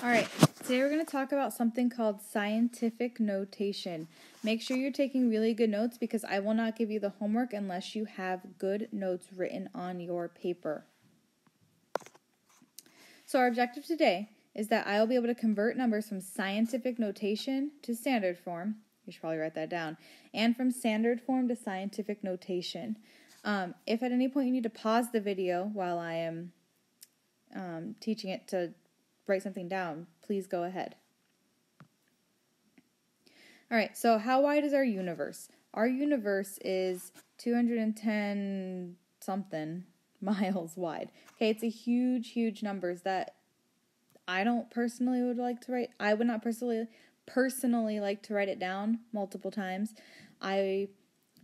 Alright, today we're going to talk about something called scientific notation. Make sure you're taking really good notes because I will not give you the homework unless you have good notes written on your paper. So our objective today is that I will be able to convert numbers from scientific notation to standard form. You should probably write that down. And from standard form to scientific notation. If at any point you need to pause the video while I am teaching it to write something down, please go ahead. Alright, so how wide is our universe? Our universe is 210 something miles wide. Okay, it's a huge numbers that I don't personally would like to write. I would not personally like to write it down multiple times. I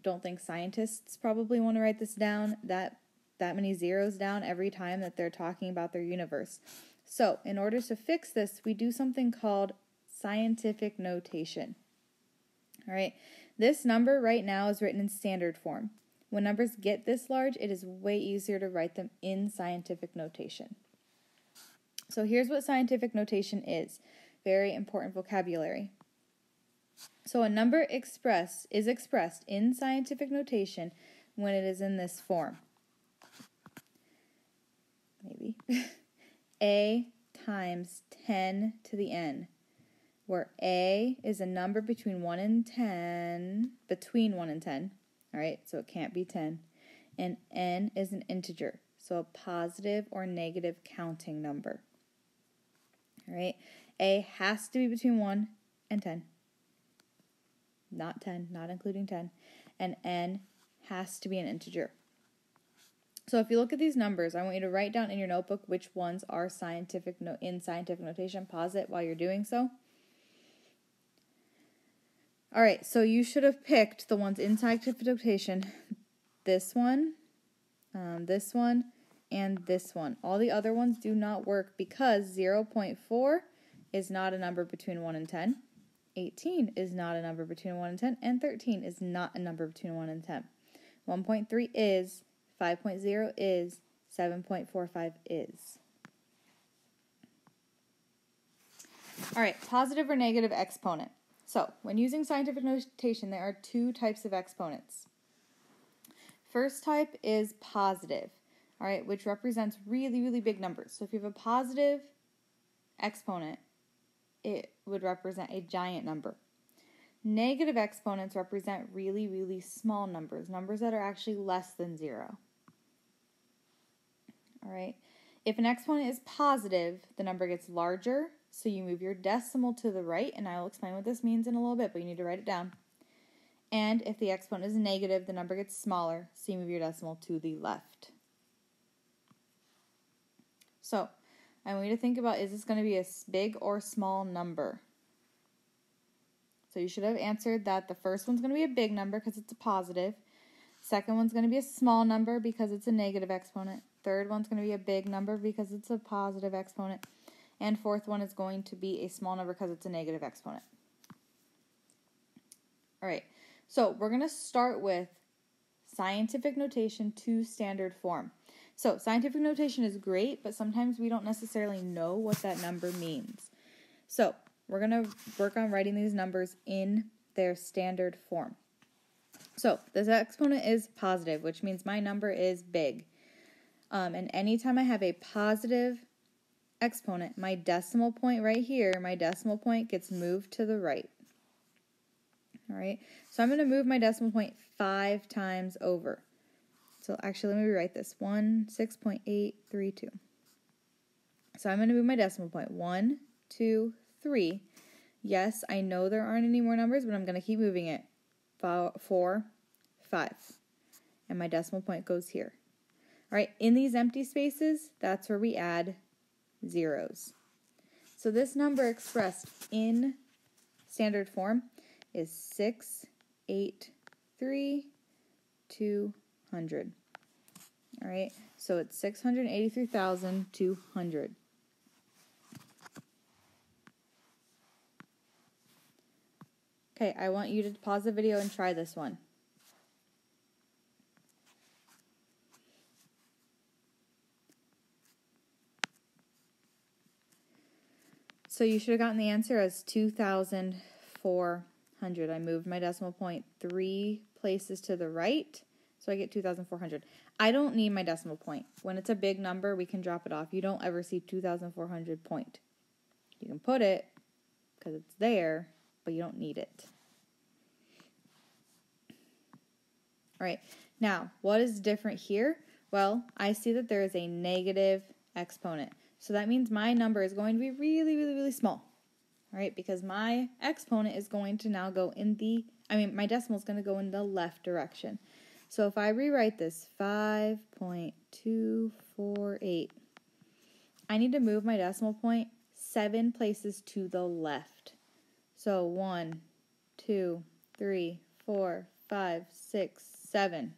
don't think scientists probably want to write this down, that many zeros down every time that they're talking about their universe. So, in order to fix this, we do something called scientific notation. Alright, this number right now is written in standard form. When numbers get this large, it is way easier to write them in scientific notation. So here's what scientific notation is. Very important vocabulary. So a number is expressed in scientific notation when it is in this form. Maybe. A times 10 to the n, where A is a number between 1 and 10, alright, so it can't be 10, and n is an integer, so a positive or negative counting number. Alright, A has to be between 1 and 10, not 10, not including 10, and n has to be an integer. So if you look at these numbers, I want you to write down in your notebook which ones are in scientific notation. Pause it while you're doing so. Alright, so you should have picked the ones in scientific notation. This one, and this one. All the other ones do not work because 0.4 is not a number between 1 and 10. 18 is not a number between 1 and 10. And 13 is not a number between 1 and 10. 1.3 is. 5.0 is, 7.45 is. Alright, positive or negative exponent. So, when using scientific notation, there are two types of exponents. First type is positive, alright, which represents really big numbers. So if you have a positive exponent, it would represent a giant number. Negative exponents represent really small numbers that are actually less than 0. Alright, if an exponent is positive, the number gets larger, so you move your decimal to the right, and I will explain what this means in a little bit, but you need to write it down. And if the exponent is negative, the number gets smaller, so you move your decimal to the left. So, I want you to think about, is this going to be a big or small number? So you should have answered that the first one's going to be a big number because it's a positive. Second one's going to be a small number because it's a negative exponent. Third one's going to be a big number because it's a positive exponent. And fourth one is going to be a small number because it's a negative exponent. Alright, so we're going to start with scientific notation to standard form. So scientific notation is great, but sometimes we don't necessarily know what that number means. So we're going to work on writing these numbers in their standard form. So this exponent is positive, which means my number is big. And anytime I have a positive exponent, my decimal point right here, my decimal point gets moved to the right. Alright, so I'm going to move my decimal point 5 times over. So actually, let me rewrite this. 6.832. So I'm going to move my decimal point. 1, 2, 3. Yes, I know there aren't any more numbers, but I'm going to keep moving it. 4, 5. And my decimal point goes here. Alright, in these empty spaces, that's where we add zeros. So this number expressed in standard form is 683,200. Alright, so it's 683,200. Okay, I want you to pause the video and try this one. So you should have gotten the answer as 2,400. I moved my decimal point 3 places to the right, so I get 2,400. I don't need my decimal point. When it's a big number, we can drop it off. You don't ever see 2,400 point. You can put it because it's there, but you don't need it. All right, now, what is different here? Well, I see that there is a negative exponent. So that means my number is going to be really, really, really small. All right, because my exponent is going to now go in my decimal is going to go in the left direction. So if I rewrite this 5.248, I need to move my decimal point 7 places to the left. So 1, 2, 3, 4, 5, 6, 7.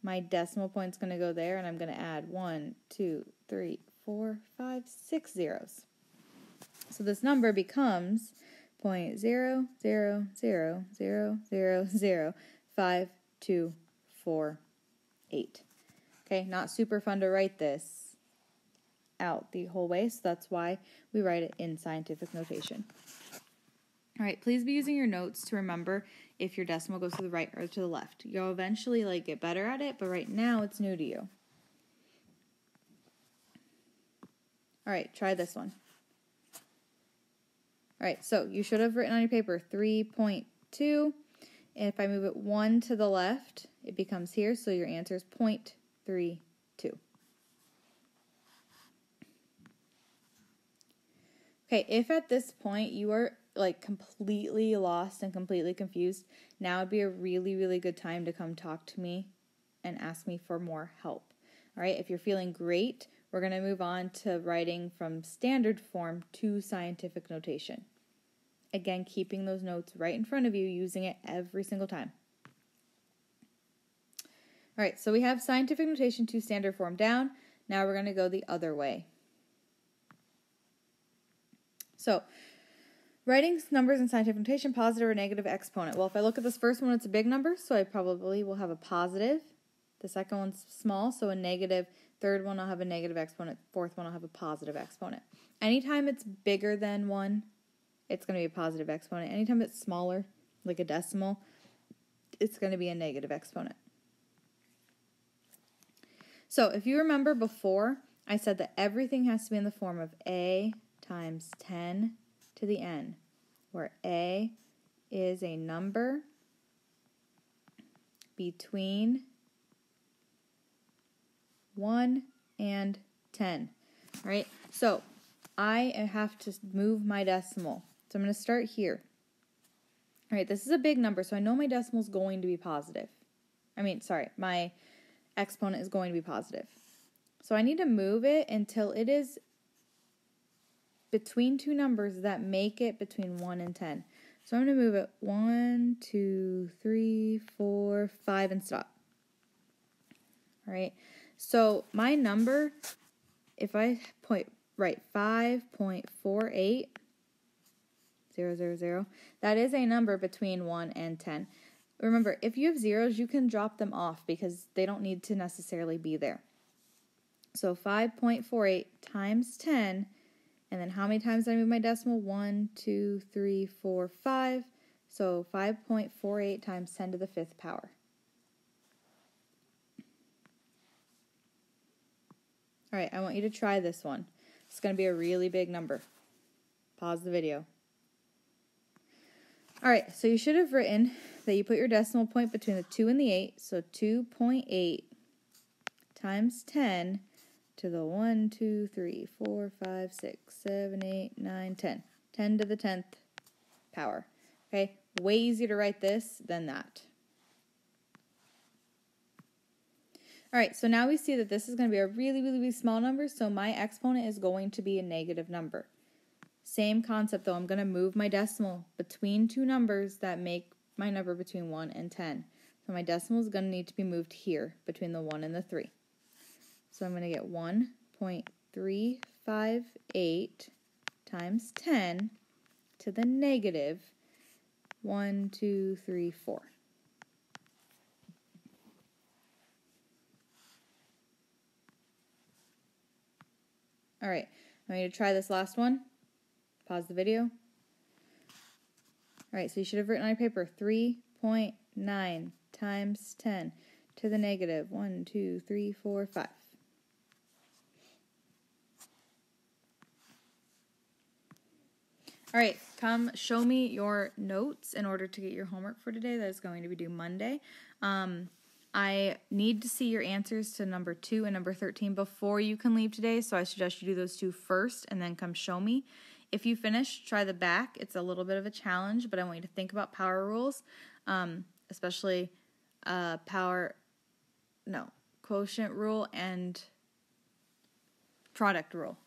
My decimal point's going to go there, and I'm going to add 1, 2, 3, 4, 5, 6 zeros. So this number becomes 0.00000528. Okay, not super fun to write this out the whole way, so that's why we write it in scientific notation. All right, please be using your notes to remember if your decimal goes to the right or to the left. You'll eventually get better at it, but right now it's new to you. All right, try this one. All right, so you should have written on your paper 3.2. And if I move it 1 to the left, it becomes here, so your answer is 0.32. Okay, if at this point you are completely lost and completely confused, now would be a really, really good time to come talk to me and ask me for more help. All right, if you're feeling great, we're going to move on to writing from standard form to scientific notation. Again, keeping those notes right in front of you, using it every single time. All right, so we have scientific notation to standard form down. Now we're going to go the other way. So, writing numbers in scientific notation, positive or negative exponent. Well, if I look at this first one, it's a big number, so I probably will have a positive. The second one's small, so a negative. Third one, I'll have a negative exponent. Fourth one, I'll have a positive exponent. Anytime it's bigger than 1, it's going to be a positive exponent. Anytime it's smaller, like a decimal, it's going to be a negative exponent. So if you remember before, I said that everything has to be in the form of a times 10 to the n, where a is a number between 1 and 10. All right, so I have to move my decimal. So I'm going to start here. All right, this is a big number, so I know my decimal is going to be positive. My exponent is going to be positive. So I need to move it until it is between two numbers that make it between 1 and 10. So I'm going to move it 1, 2, 3, 4, 5, and stop. All right, so my number, if I write 5.48, 000, that is a number between 1 and 10. Remember, if you have zeros, you can drop them off because they don't need to necessarily be there. So 5.48 times 10, and then how many times did I move my decimal? 1, 2, 3, 4, 5. So 5.48 times 10 to the 5th power. All right, I want you to try this one. It's going to be a really big number. Pause the video. All right, so you should have written that you put your decimal point between the 2 and the 8. So 2.8 times 10 to the 1, 2, 3, 4, 5, 6, 7, 8, 9, 10. 10 to the 10th power. Okay, way easier to write this than that. All right, so now we see that this is going to be a really, really, really small number, so my exponent is going to be a negative number. Same concept, though. I'm going to move my decimal between two numbers that make my number between 1 and 10. So my decimal is going to need to be moved here between the 1 and the 3. So I'm going to get 1.358 times 10 to the negative 1, 2, 3, 4. All right, I'm going to try this last one. Pause the video. All right, so you should have written on your paper 3.9 times 10 to the negative 1, 2, 3, 4, 5. All right, come show me your notes in order to get your homework for today. That is going to be due Monday. I need to see your answers to number 2 and number 13 before you can leave today, so I suggest you do those 2 first and then come show me. If you finish, try the back. It's a little bit of a challenge, but I want you to think about power rules, especially quotient rule and product rule.